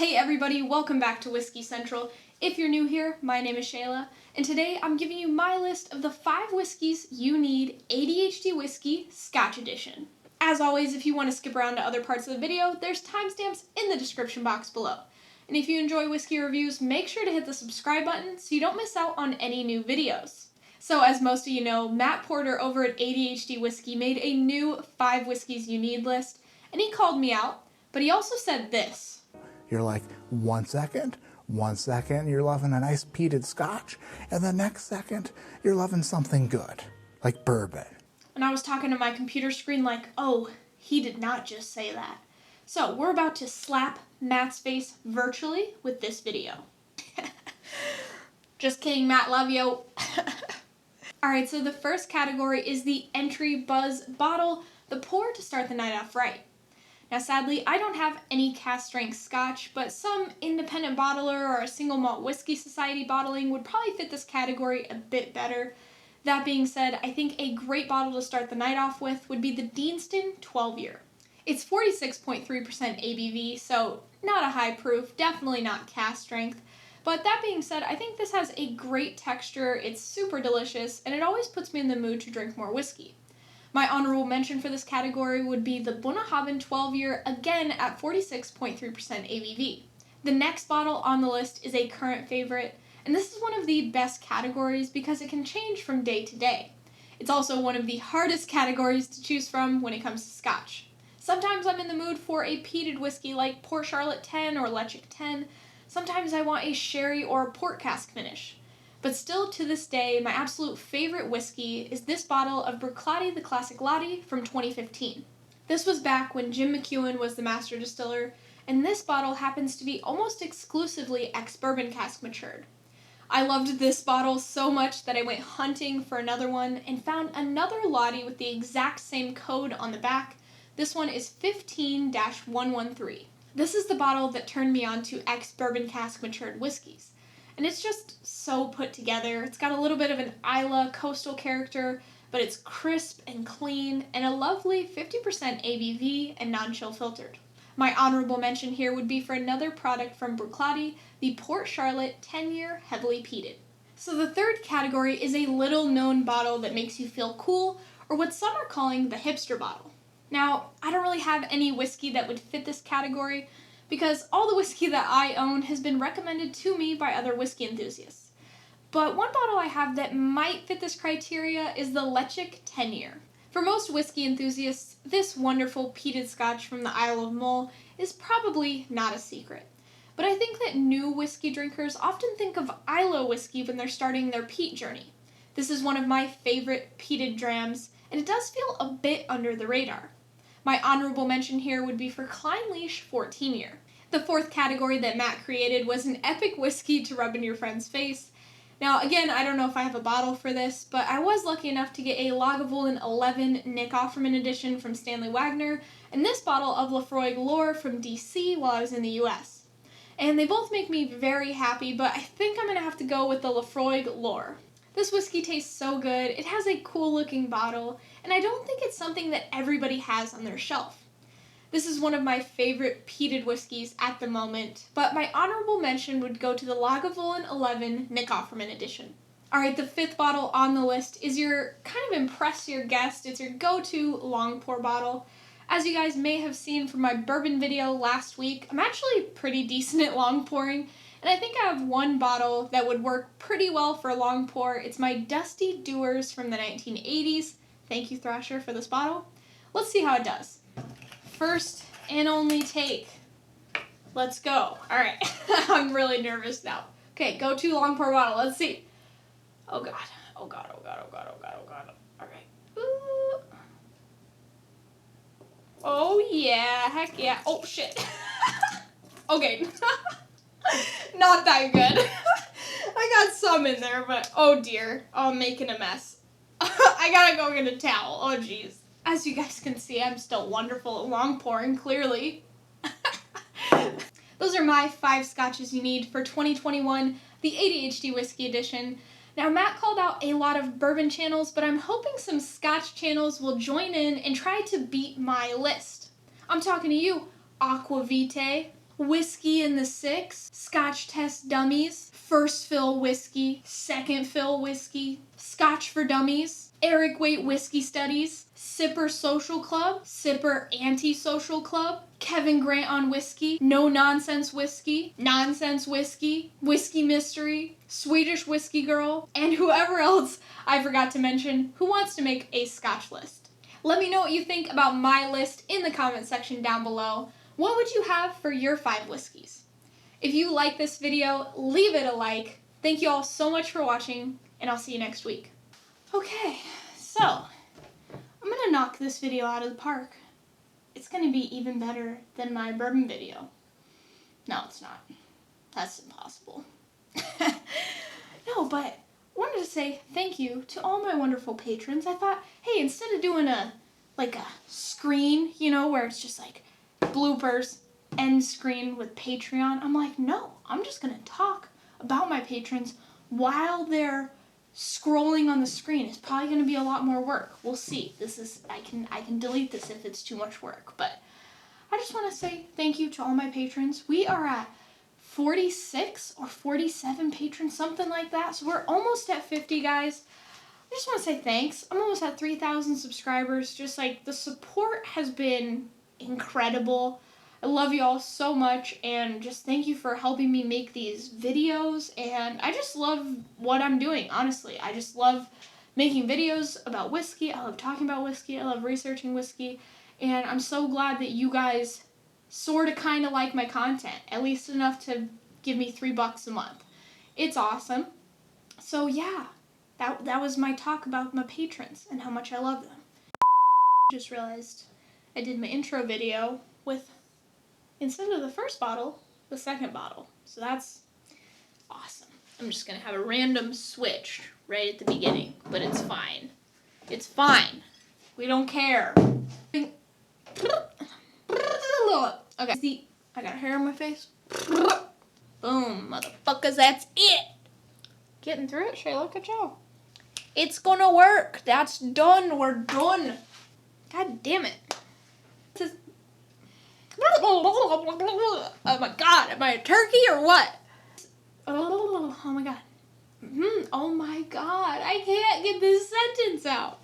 Hey everybody, welcome back to Whiskey Central. If you're new here, my name is Shayla, and today I'm giving you my list of the 5 whiskeys you need ADHD Whiskey Scotch Edition. As always, if you want to skip around to other parts of the video, there's timestamps in the description box below. And if you enjoy whiskey reviews, make sure to hit the subscribe button so you don't miss out on any new videos. So as most of you know, Matt Porter over at ADHD Whiskey made a new 5 whiskeys you need list, and he called me out, but he also said this. You're like, 1 second, you're loving a nice peated scotch, and the next second, you're loving something good, like bourbon. And I was talking to my computer screen like, oh, he did not just say that. So we're about to slap Matt's face virtually with this video. Just kidding, Matt, love you. Alright, so the first category is the Entry Buzz bottle, the pour to start the night off right. Now sadly, I don't have any cask strength scotch, but some independent bottler or a single malt whiskey society bottling would probably fit this category a bit better. That being said, I think a great bottle to start the night off with would be the Deanston 12-year. It's 46.3% ABV, so not a high proof, definitely not cask strength. But that being said, I think this has a great texture, it's super delicious, and it always puts me in the mood to drink more whiskey. My honorable mention for this category would be the Bunnahabhain 12-year, again at 46.3% ABV. The next bottle on the list is a current favorite, and this is one of the best categories because it can change from day to day. It's also one of the hardest categories to choose from when it comes to scotch. Sometimes I'm in the mood for a peated whiskey like Port Charlotte 10 or Lechick 10. Sometimes I want a sherry or a port cask finish. But still, to this day, my absolute favorite whiskey is this bottle of Bruichladdich the Classic Laddie from 2015. This was back when Jim McEwen was the master distiller, and this bottle happens to be almost exclusively ex-bourbon cask matured. I loved this bottle so much that I went hunting for another one and found another Laddie with the exact same code on the back. This one is 15-113. This is the bottle that turned me on to ex-bourbon cask matured whiskeys. And it's just so put together. It's got a little bit of an Islay coastal character, but it's crisp and clean, and a lovely 50% ABV and non-chill filtered. My honorable mention here would be for another product from Bruichladdich, the Port Charlotte 10-year heavily peated. So the third category is a little known bottle that makes you feel cool, or what some are calling the hipster bottle. Now, I don't really have any whiskey that would fit this category, because all the whiskey that I own has been recommended to me by other whiskey enthusiasts. But one bottle I have that might fit this criteria is the Lechick 10-year. For most whiskey enthusiasts, this wonderful peated scotch from the Isle of Mull is probably not a secret. But I think that new whiskey drinkers often think of Islay whiskey when they're starting their peat journey. This is one of my favorite peated drams, and it does feel a bit under the radar. My honorable mention here would be for Clynelish 14-year. The fourth category that Matt created was an epic whiskey to rub in your friend's face. Now, again, I don't know if I have a bottle for this, but I was lucky enough to get a Lagavulin 11 Nick Offerman edition from Stanley Wagner, and this bottle of Laphroaig Lore from DC while I was in the US. And they both make me very happy, but I think I'm going to have to go with the Laphroaig Lore. This whiskey tastes so good, it has a cool looking bottle, and I don't think it's something that everybody has on their shelf. This is one of my favorite peated whiskeys at the moment, but my honorable mention would go to the Lagavulin 11 Nick Offerman edition. Alright, the fifth bottle on the list is your kind of impress your guest, it's your go-to long pour bottle. As you guys may have seen from my bourbon video last week, I'm actually pretty decent at long pouring, and I think I have one bottle that would work pretty well for a long pour. It's my Dusty Doers from the 1980s. Thank you, Thrasher, for this bottle. Let's see how it does. First and only take. Let's go. Alright, I'm really nervous now. Okay, go to long pour bottle. Let's see. Oh god. Oh god, oh god, oh god, oh god, oh god. Alright. Ooh. Oh yeah, heck yeah. Oh shit. Okay. Not that good. I got some in there, but oh dear. Oh, I'm making a mess. I gotta go get a towel. Oh jeez. As you guys can see, I'm still wonderful at long pouring, clearly. Those are my 5 scotches you need for 2021, the ADHD Whiskey Edition. Now, Matt called out a lot of bourbon channels, but I'm hoping some scotch channels will join in and try to beat my list. I'm talking to you, Aquavitae, Whiskey in the 6, Scotch test dummies, first fill whiskey, second fill whiskey, Scotch for dummies, Eric Waite whiskey studies, Sipper social club, Sipper anti-social club, Kevin Grant on whiskey, no nonsense whiskey, nonsense whiskey, whiskey mystery, Swedish whiskey girl, and whoever else I forgot to mention who wants to make a Scotch list. Let me know what you think about my list in the comment section down below. What would you have for your 5 whiskeys? If you like this video, leave it a like. Thank you all so much for watching, and I'll see you next week. Okay, so I'm gonna knock this video out of the park. It's gonna be even better than my bourbon video. No, it's not. That's impossible. No, but I wanted to say thank you to all my wonderful patrons. I thought, hey, instead of doing a screen, you know, where it's just like bloopers, end screen with Patreon, I'm like, no, I'm just gonna talk about my patrons while they're scrolling on the screen. It's probably gonna be a lot more work. We'll see. I can delete this if it's too much work, but I just want to say thank you to all my patrons. We are at 46 or 47 patrons, something like that. So we're almost at 50, guys. I just want to say thanks. I'm almost at 3,000 subscribers. Just like the support has been incredible. I love you all so much, and just thank you for helping me make these videos, and I just love what I'm doing, honestly. I just love making videos about whiskey. I love talking about whiskey. I love researching whiskey, and I'm so glad that you guys sort of kind of like my content, at least enough to give me $3 a month. It's awesome. So yeah, that was my talk about my patrons and how much I love them. Just realized I did my intro video with, instead of the first bottle, the second bottle. So that's awesome. I'm just going to have a random switch right at the beginning, but it's fine. It's fine. We don't care. Okay, I got hair on my face. Boom, motherfuckers, that's it. Getting through it, Shayla, good job. It's gonna work. That's done. We're done. God damn it. Oh my god, am I a turkey or what? Oh my god. Oh my god, I can't get this sentence out.